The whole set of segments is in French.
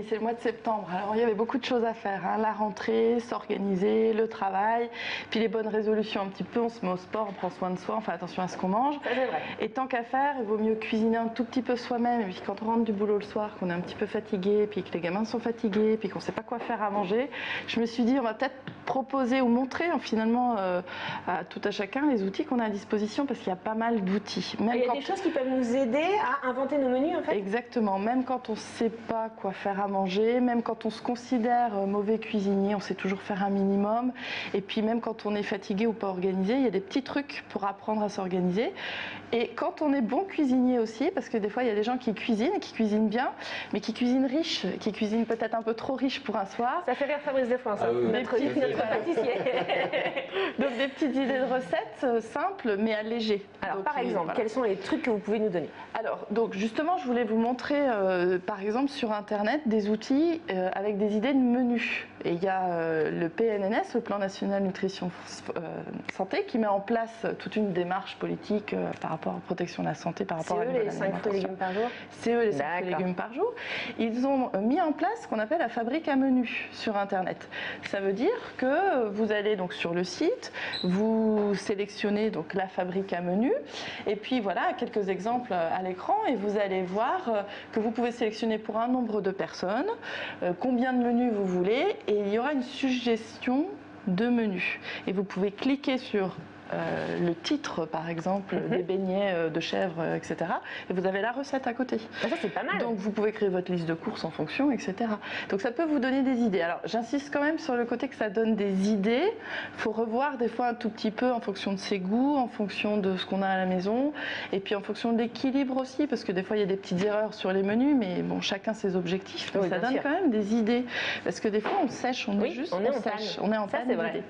c'est le mois de septembre. Alors il y avait beaucoup de choses à faire, hein. La rentrée, s'organiser, le travail, puis les bonnes résolutions un petit peu. On se met au sport, on prend soin de soi, on fait attention à ce qu'on mange. Ça, c'est vrai. Et tant qu'à faire, il vaut mieux cuisiner un tout petit peu soi-même. Et puis quand on rentre du boulot le soir, qu'on est un petit peu fatigué, puis que les gamins sont fatigués, puis qu'on ne sait pas quoi faire à manger, je me suis dit on va peut-être proposer ou montrer finalement à tout à chacun les outils qu'on a à disposition, parce qu'il y a pas mal d'outils. Il y a des choses qui peuvent nous aider à inventer nos menus en fait. Exactement, même quand on ne sait pas quoi faire à manger, même quand on se considère mauvais cuisinier, on sait toujours faire un minimum. Et puis même quand on est fatigué ou pas organisé, il y a des petits trucs pour apprendre à s'organiser. Et quand on est bon cuisinier aussi, parce que des fois il y a des gens qui cuisinent bien, mais qui cuisinent riche, qui cuisinent peut-être un peu trop riche pour un soir. Ça fait rire Fabrice Desfoins, ça. Notre pâtissier. Donc des petites idées de recettes simples mais allégées. Alors donc, par exemple, quels sont les trucs que vous pouvez nous donner? Alors donc justement je voulais vous montrer par exemple sur internet des outils avec des idées de menus. Et il y a le PNNS, le Plan National Nutrition Santé, qui met en place toute une démarche politique par rapport à la protection de la santé, par rapport à les 5 fruits et légumes par jour. C'est eux les 5 fruits et légumes par jour. Ils ont mis en place ce qu'on appelle la fabrique à menus sur internet. Ça veut dire que vous allez donc sur le site, vous sélectionnez donc la fabrique à menus, et puis voilà quelques exemples à l'écran, et vous allez voir que vous pouvez sélectionner pour un nombre de personnes, combien de menus vous voulez, et il y aura une suggestion de menus. Et vous pouvez cliquer sur le titre par exemple des beignets de chèvre, etc. Et vous avez la recette à côté. Ça c'est pas mal. Donc vous pouvez créer votre liste de courses en fonction, etc. Donc ça peut vous donner des idées. Alors j'insiste quand même sur le côté que ça donne des idées. Il faut revoir des fois un tout petit peu en fonction de ses goûts, en fonction de ce qu'on a à la maison, et puis en fonction de l'équilibre aussi, parce que des fois il y a des petites erreurs sur les menus, mais bon, chacun ses objectifs. Mais ça donne quand même des idées. Parce que des fois on sèche, on est juste, on sèche, on est en panne d'idées.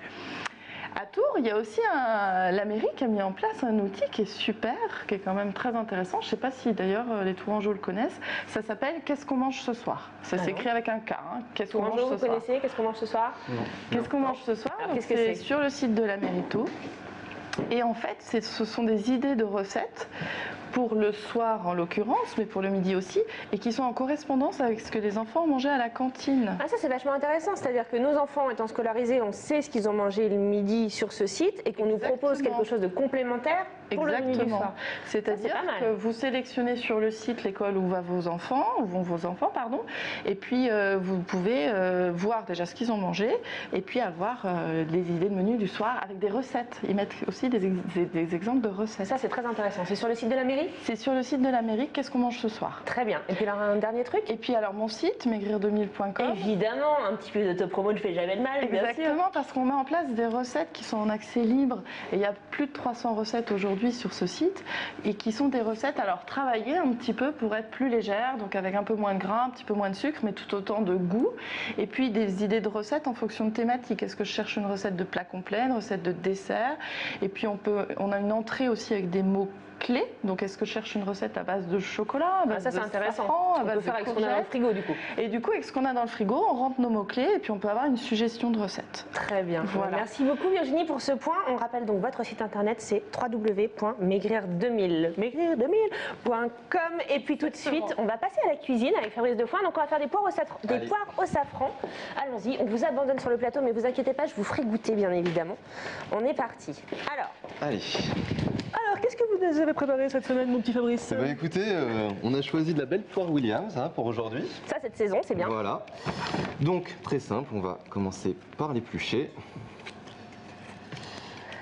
À Tours, il y a aussi la mairie qui a mis en place un outil qui est super, qui est quand même très intéressant. Je ne sais pas si d'ailleurs les Tourangeaux le connaissent. Ça s'appelle Qu'est-ce qu'on mange ce soir? Ça s'écrit avec un K. Hein. Qu'est-ce qu'on mange ce soir? Vous connaissez Qu'est-ce qu'on mange ce soir? Qu'est-ce qu'on mange ce soir? C'est sur le site de la mairie Tours. Et en fait, ce sont des idées de recettes pour le soir en l'occurrence, mais pour le midi aussi, et qui sont en correspondance avec ce que les enfants mangeaient à la cantine. Ah, ça c'est vachement intéressant, c'est-à-dire que nos enfants étant scolarisés, on sait ce qu'ils ont mangé le midi sur ce site et qu'on nous propose quelque chose de complémentaire pour le midi du soir. C'est-à-dire que vous sélectionnez sur le site l'école où vont vos enfants, et puis vous pouvez voir déjà ce qu'ils ont mangé, et puis avoir des idées de menu du soir avec des recettes. Ils mettent aussi des exemples de recettes. Ça c'est très intéressant. C'est sur le site de la mairie? C'est sur le site de la mairie, Qu'est-ce qu'on mange ce soir? Très bien. Et puis alors un dernier truc? Et puis alors mon site, maigrir2000.com. Évidemment, un petit peu d'autopromo ne fait jamais de mal. Exactement, parce qu'on met en place des recettes qui sont en accès libre. Et il y a plus de 300 recettes aujourd'hui sur ce site, et qui sont des recettes alors travaillées un petit peu pour être plus légères, donc avec un peu moins de gras, un petit peu moins de sucre, mais tout autant de goût. Et puis des idées de recettes en fonction de thématiques. Est-ce que je cherche une recette de plat complet, une recette de dessert? Et puis on a une entrée aussi avec des mots clés. Donc est-ce que je cherche une recette à base de chocolat, à base ça c'est de intéressant. safran, On peut faire avec ce qu'on a dans le frigo du coup. Et du coup avec ce qu'on a dans le frigo, on rentre nos mots-clés et puis on peut avoir une suggestion de recette. Très bien. Voilà. Merci beaucoup Virginie pour ce point. On rappelle donc votre site internet, c'est www.maigrir2000.com. Et puis tout de suite, on va passer à la cuisine avec Fabrice Desfoins. Donc on va faire des poires au safran. Allons-y, on vous abandonne sur le plateau, mais vous inquiétez pas, je vous ferai goûter bien évidemment. On est parti. Alors, qu'est-ce que vous nous avez préparé cette semaine, mon petit Fabrice? Eh bien, écoutez, on a choisi de la belle poire Williams pour aujourd'hui. Ça, cette saison, c'est bien. Voilà. Donc, très simple, on va commencer par l'éplucher.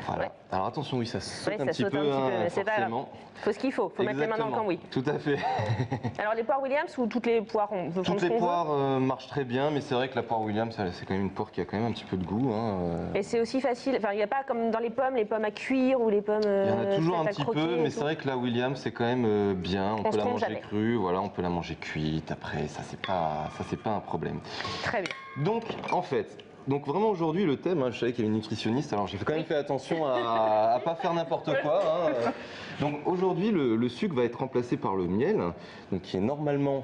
Voilà. Ouais. Alors attention, oui, ça saute un petit peu, mais c'est pas grave. Faut ce qu'il faut mettre les mains dans le cambouis. Tout à fait. Alors les poires Williams ou toutes les poires Toutes les poires marchent très bien, mais c'est vrai que la poire Williams, c'est quand même une poire qui a quand même un petit peu de goût. Et c'est aussi facile, enfin il n'y a pas comme dans les pommes à cuire ou les pommes il y en a toujours un petit peu, mais c'est vrai que la Williams c'est quand même bien, on peut la manger crue, voilà, on peut la manger cuite après, ça c'est pas un problème. Très bien. Donc en fait, vraiment aujourd'hui le thème, je savais qu'il y avait une nutritionniste, alors j'ai quand même fait attention à pas faire n'importe quoi. Donc aujourd'hui le sucre va être remplacé par le miel, donc qui est normalement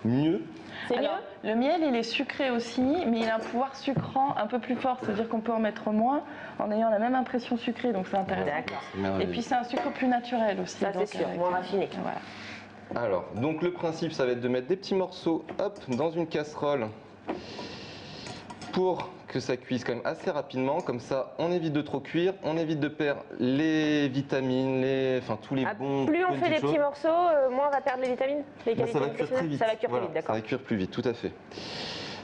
mieux. C'est mieux. Le miel il est sucré aussi, mais il a un pouvoir sucrant un peu plus fort, c'est-à-dire qu'on peut en mettre moins en ayant la même impression sucrée, donc c'est intéressant. D'accord. Et puis c'est un sucre plus naturel aussi. Ça c'est sûr, moins raffiné. Voilà. Alors, donc le principe, ça va être de mettre des petits morceaux, hop, dans une casserole pour que ça cuise quand même assez rapidement. Comme ça, on évite de trop cuire, on évite de perdre les vitamines, enfin tous les bons. Plus on fait des petits morceaux, moins on va perdre les vitamines, les qualités ça va cuire très vite. Ça va cuire Voilà, plus vite, d'accord. Ça va cuire plus vite, tout à fait.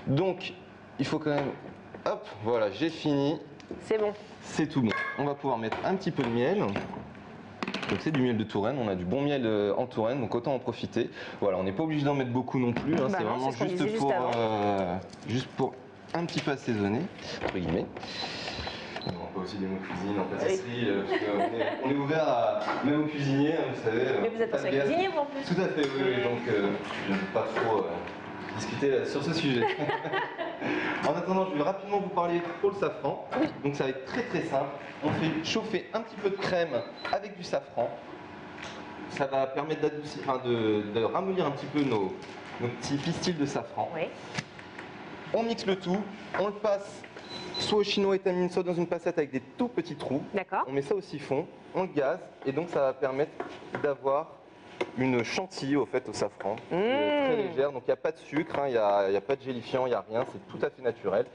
Donc, il faut quand même, hop, voilà, j'ai fini. C'est bon. C'est tout bon. On va pouvoir mettre un petit peu de miel. Donc c'est du miel de Touraine, on a du bon miel en Touraine, donc autant en profiter. Voilà, on n'est pas obligé d'en mettre beaucoup non plus, hein, c'est vraiment juste pour un petit peu assaisonner, entre guillemets. On peut aussi des mots cuisine, en pâtisserie, parce qu'on est ouvert même aux cuisiniers, hein, vous savez. Mais vous êtes aussi cuisinier, vous en plus. Tout à fait, oui, donc je ne vais pas trop discuter sur ce sujet. En attendant, je vais rapidement vous parler pour le safran. Donc ça va être très très simple. On fait chauffer un petit peu de crème avec du safran. Ça va permettre d'adoucir, de ramollir un petit peu nos petits pistils de safran. Oui. On mixe le tout, on le passe soit au chinois étamine, soit dans une passette avec des tout petits trous. D'accord. On met ça au siphon, on le gaze et donc ça va permettre d'avoir une chantilly au safran, très légère, donc il n'y a pas de sucre, il n'y a pas de gélifiant, il n'y a rien, c'est tout à fait naturel.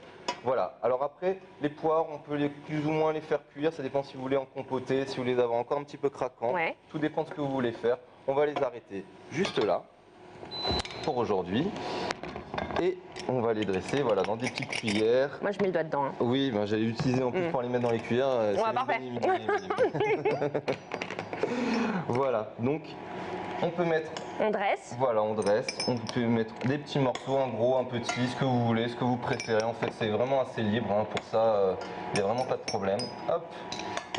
Voilà, alors après, les poires, on peut plus ou moins les faire cuire, ça dépend si vous voulez en compoter, si vous voulez les avoir encore un petit peu craquants, tout dépend de ce que vous voulez faire. On va les arrêter juste là, pour aujourd'hui, et on va les dresser dans des petites cuillères. Moi je mets le doigt dedans. Hein. Oui, j'allais l'utiliser en plus pour les mettre dans les cuillères. Parfait. Voilà, donc on peut mettre... On dresse. Voilà, on dresse. On peut mettre des petits morceaux, un gros, un petit, ce que vous voulez, ce que vous préférez. En fait, c'est vraiment assez libre. Hein, pour ça, il n'y a vraiment pas de problème. Hop,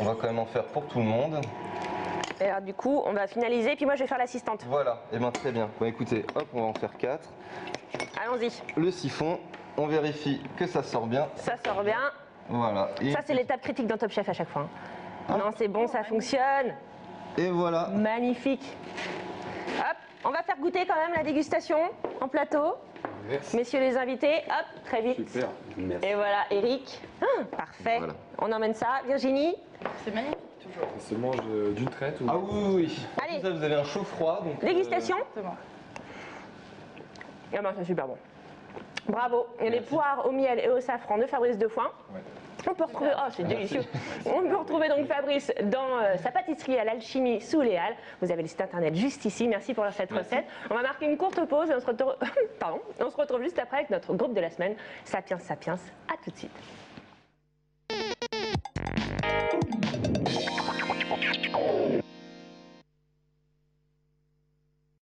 on va quand même en faire pour tout le monde. Et alors, du coup, on va finaliser, puis moi je vais faire l'assistante. Voilà, et bien très bien. Bon, écoutez, hop, on va en faire 4. Allons-y. Le siphon, on vérifie que ça sort bien. Ça sort bien. Voilà. Et ça, c'est l'étape critique d'un Top Chef à chaque fois. Hein. Non, c'est bon, ça fonctionne. Et voilà. Magnifique. Hop, on va faire goûter quand même la dégustation en plateau. Merci. Messieurs les invités, hop, très vite. Super, merci. Et voilà, Eric. Parfait. Voilà. On emmène ça. Virginie. C'est magnifique toujours. Ça se mange d'une traite ou... Ah oui. Allez. Ça, vous avez un chaud froid. Donc, dégustation. C'est bon. Ah ben, c'est super bon. Bravo. Et les poires au miel et au safran de Fabrice Defoin. Ouais. On peut retrouver, oh c'est délicieux. On peut retrouver donc Fabrice dans sa pâtisserie à l'Alchimie sous les Halles. Vous avez le site internet juste ici. Merci pour cette recette. On va marquer une courte pause et on se retrouve, on se retrouve juste après avec notre groupe de la semaine, Sapiens Sapiens. À tout de suite.